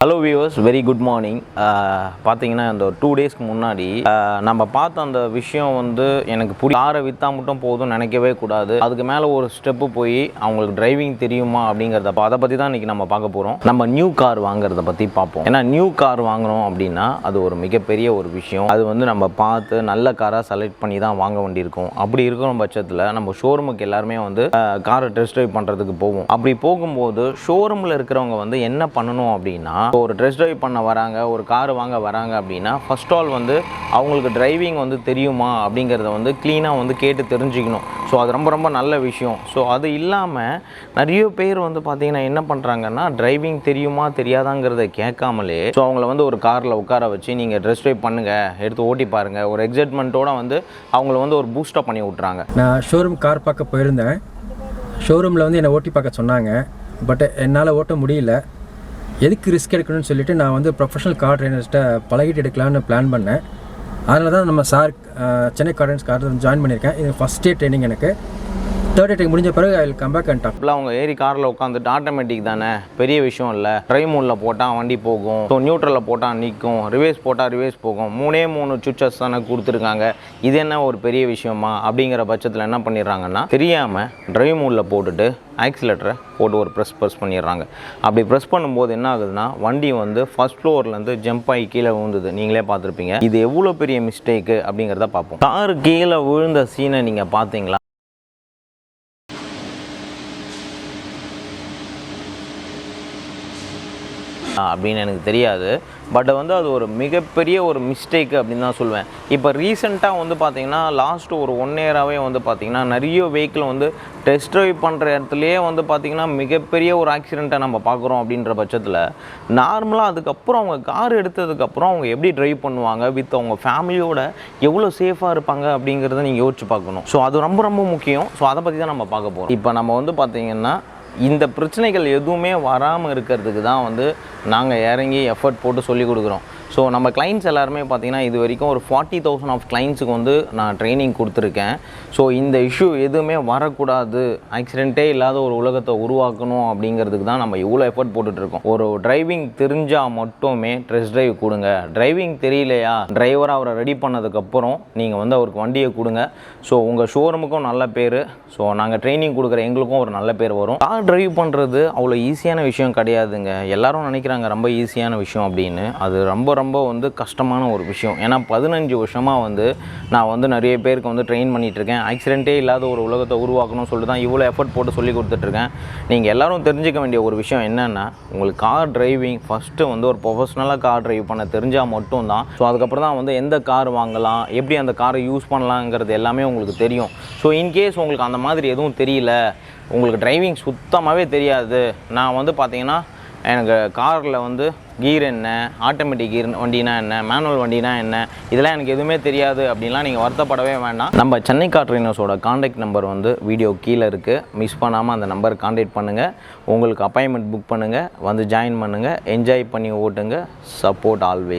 Hello viewers, very good morning. பார்த்தீங்கன்னா இந்த ஒரு 2 டேஸ்க்கு முன்னாடி நம்ம பார்த்த அந்த விஷயம் வந்து எனக்கு காரை விற்றா மட்டும் போதும் நினைக்கவே கூடாது. அதுக்கு மேலே ஒரு ஸ்டெப்பு போய் அவங்களுக்கு டிரைவிங் தெரியுமா அப்படிங்கிறத அதை பற்றி தான் இன்றைக்கி நம்ம பார்க்க போகிறோம். நம்ம நியூ கார் வாங்குறத பற்றி பார்ப்போம். ஏன்னா நியூ கார் வாங்குகிறோம் அப்படின்னா அது ஒரு மிகப்பெரிய ஒரு விஷயம். அது வந்து நம்ம பார்த்து நல்ல காராக செலக்ட் பண்ணி தான் வாங்க வேண்டியிருக்கும். அப்படி இருக்கிற பட்சத்தில் நம்ம ஷோரூமுக்கு எல்லாருமே வந்து காரை டெஸ்ட் ட்ரைவ் பண்ணுறதுக்கு போவோம். அப்படி போகும்போது ஷோரூமில் இருக்கிறவங்க வந்து என்ன பண்ணணும் அப்படின்னா, ஒரு டெஸ்ட் ட்ரைவ் பண்ண வராங்க, ஒரு கார் வாங்க வராங்க அப்படின்னா ஃபர்ஸ்ட் ஆல் வந்து அவங்களுக்கு டிரைவிங் வந்து தெரியுமா அப்படிங்கிறத வந்து க்ளீனாக வந்து கேட்டு தெரிஞ்சுக்கணும். ஸோ அது ரொம்ப ரொம்ப நல்ல விஷயம். ஸோ அது இல்லாமல் நிறைய பேர் வந்து பார்த்திங்கன்னா என்ன பண்ணுறாங்கன்னா, டிரைவிங் தெரியுமா தெரியாதாங்கிறத கேட்காமலே ஸோ அவங்கள வந்து ஒரு காரில் உட்கார வச்சு நீங்கள் டெஸ்ட் ட்ரைவ் பண்ணுங்கள், எடுத்து ஓட்டி பாருங்கள், ஒரு எக்ஸைட்மெண்ட்டோட வந்து அவங்கள வந்து ஒரு பூஸ்டப் பண்ணி விட்றாங்க. நான் ஷோரூம் கார் பார்க்க போயிருந்தேன். ஷோரூமில் வந்து என்னை ஓட்டி பார்க்க சொன்னாங்க. பட் என்னால் ஓட்ட முடியல. எதுக்கு ரிஸ்க் எடுக்கணும்னு சொல்லிவிட்டு நான் வந்து ப்ரொஃபஷனல் கார் ட்ரைனர்ஸ்ட்டை பழகிட்டு எடுக்கலான்னு பிளான் பண்ணேன். அதனால தான் நம்ம Chennai car trainers car join பண்ணியிருக்கேன். இது ஃபஸ்ட் டே ட்ரைனிங். எனக்கு தேர்ட் டே முடிஞ்ச பிறகு I will come back and talk. அவங்க ஏறி காரில் உட்காந்துட்டு ஆட்டோமேட்டிக் தானே, பெரிய விஷயம் இல்லை. ட்ரைவ் மோடில் போட்டால் வண்டி போகும், ஸோ நியூட்ரலில் போட்டால் நிற்கும், ரிவேஸ் போட்டால் ரிவேஸ் போகும், 3 சுவிட்சஸ் தானே கொடுத்துருக்காங்க, இது என்ன ஒரு பெரிய விஷயமா அப்படிங்கிற பட்சத்தில் என்ன பண்ணிடுறாங்கன்னா, தெரியாமல் ட்ரைவ் மோடில் போட்டுட்டு ஆக்சிலேட்டரை போட்டு ஒரு ப்ரெஸ் பண்ணிடுறாங்க. அப்படி ப்ரெஸ் பண்ணும்போது என்ன ஆகுதுன்னா, வண்டி வந்து ஃபர்ஸ்ட் ஃப்ளோர்லேருந்து ஜம்ப் ஆகி கீழே விழுந்தது. நீங்களே பார்த்துருப்பீங்க. இது எவ்வளோ பெரிய மிஸ்டேக்கு அப்படிங்கிறத பார்ப்போம். கார் கீழே விழுந்த சீனை நீங்கள் பார்த்தீங்களா அப்படின்னு எனக்கு தெரியாது. பட் வந்து அது ஒரு மிகப்பெரிய ஒரு மிஸ்டேக்கு அப்படின்னு தான் சொல்லுவேன். இப்போ ரீசெண்டாக வந்து பார்த்திங்கன்னா லாஸ்ட்டு ஒரு 1 இயராகவே வந்து பார்த்திங்கன்னா நிறைய வெஹிக்கிள் வந்து டெஸ்ட் ட்ரைவ் பண்ணுற இடத்துலையே வந்து பார்த்திங்கன்னா மிகப்பெரிய ஒரு ஆக்சிடெண்ட்டை நம்ம பார்க்குறோம். அப்படின்ற பட்சத்தில் நார்மலாக அதுக்கப்புறம் அவங்க கார் எடுத்ததுக்கப்புறம் அவங்க எப்படி ட்ரைவ் பண்ணுவாங்க, வித் அவங்க ஃபேமிலியோட எவ்வளோ சேஃபாக இருப்பாங்க அப்படிங்கிறத நீங்கள் யோசிச்சு பார்க்கணும். ஸோ அது ரொம்ப ரொம்ப முக்கியம். ஸோ அதை பற்றி தான் நம்ம பார்க்க போகிறோம். இப்போ நம்ம வந்து பார்த்திங்கன்னா இந்த பிரச்சனைகள் எதுவுமே வராமல் இருக்கிறதுக்கு தான் வந்து நாங்கள் இறங்கி எஃபர்ட் போட்டு சொல்லிக் கொடுக்குறோம். ஸோ நம்ம கிளைண்ட்ஸ் எல்லாருமே பார்த்திங்கன்னா இது வரைக்கும் ஒரு 40,000 ஆஃப் கிளைண்ட்ஸுக்கு வந்து நான் ட்ரைனிங் கொடுத்துருக்கேன். ஸோ இந்த இஷ்யூ எதுவுமே வரக்கூடாது, ஆக்சிடெண்ட்டே இல்லாத ஒரு உலகத்தை உருவாக்கணும் அப்படிங்கிறதுக்கு தான் நம்ம இவ்வளோ எஃபர்ட் போட்டுட்ருக்கோம். ஒரு டிரைவிங் தெரிஞ்சால் மட்டுமே டெஸ்ட் ட்ரைவ் கொடுங்க. டிரைவிங் தெரியலையா, டிரைவராக அவரை ரெடி பண்ணதுக்கப்புறம் நீங்கள் வந்து அவருக்கு வண்டியை கொடுங்க. ஸோ உங்கள் ஷோரூமுக்கும் நல்ல பேர், ஸோ நாங்கள் ட்ரைனிங் கொடுக்குற எங்களுக்கும் ஒரு நல்ல பேர் வரும். கார் டிரைவ் பண்ணுறது அவ்வளோ ஈஸியான விஷயம் கிடையாதுங்க. எல்லோரும் நினைக்கிறாங்க ரொம்ப ஈஸியான விஷயம் அப்படின்னு. அது ரொம்ப வந்து கஷ்டமான ஒரு விஷயம். ஏன்னா 15 வருஷமாக வந்து நான் வந்து நிறைய பேருக்கு வந்து ட்ரெயின் பண்ணிகிட்ருக்கேன். ஆக்சிடெண்ட்டே இல்லாத ஒரு உலகத்தை உருவாக்கணும்னு சொல்லிட்டு தான் இவ்வளோ எஃபர்ட் போட்டு சொல்லி கொடுத்துட்ருக்கேன். நீங்கள் எல்லோரும் தெரிஞ்சிக்க வேண்டிய ஒரு விஷயம் என்னென்னா, உங்களுக்கு கார் டிரைவிங் ஃபஸ்ட்டு வந்து ஒரு ப்ரொஃபஷ்னலாக கார் டிரைவ் பண்ண தெரிஞ்சால் மட்டும்தான். ஸோ அதுக்கப்புறம் தான் வந்து எந்த கார் வாங்கலாம், எப்படி அந்த காரை யூஸ் பண்ணலாங்கிறது எல்லாமே உங்களுக்கு தெரியும். ஸோ இன்கேஸ் உங்களுக்கு அந்த மாதிரி எதுவும் தெரியல, உங்களுக்கு டிரைவிங் சுத்தமாகவே தெரியாது, நான் வந்து பார்த்தீங்கன்னா எனக்கு காரில் வந்து கீர் என்ன, ஆட்டோமேட்டிக் கீர் வண்டினா என்ன, மேனுவல் வண்டினா என்ன, இதெல்லாம் எனக்கு எதுவுமே தெரியாது அப்படின்லாம் நீங்கள் வருத்தப்படவே வேண்டாம். நம்ம சென்னை கார் ட்ரைனர்ஸோட காண்டாக்ட் நம்பர் வந்து வீடியோ கீழே இருக்குது. மிஸ் பண்ணாமல் அந்த நம்பருக்கு காண்டாக்ட் பண்ணுங்கள். உங்களுக்கு அப்பாயின்மெண்ட் புக் பண்ணுங்கள், வந்து ஜாயின் பண்ணுங்கள், என்ஜாய் பண்ணி ஓட்டுங்க. Support always.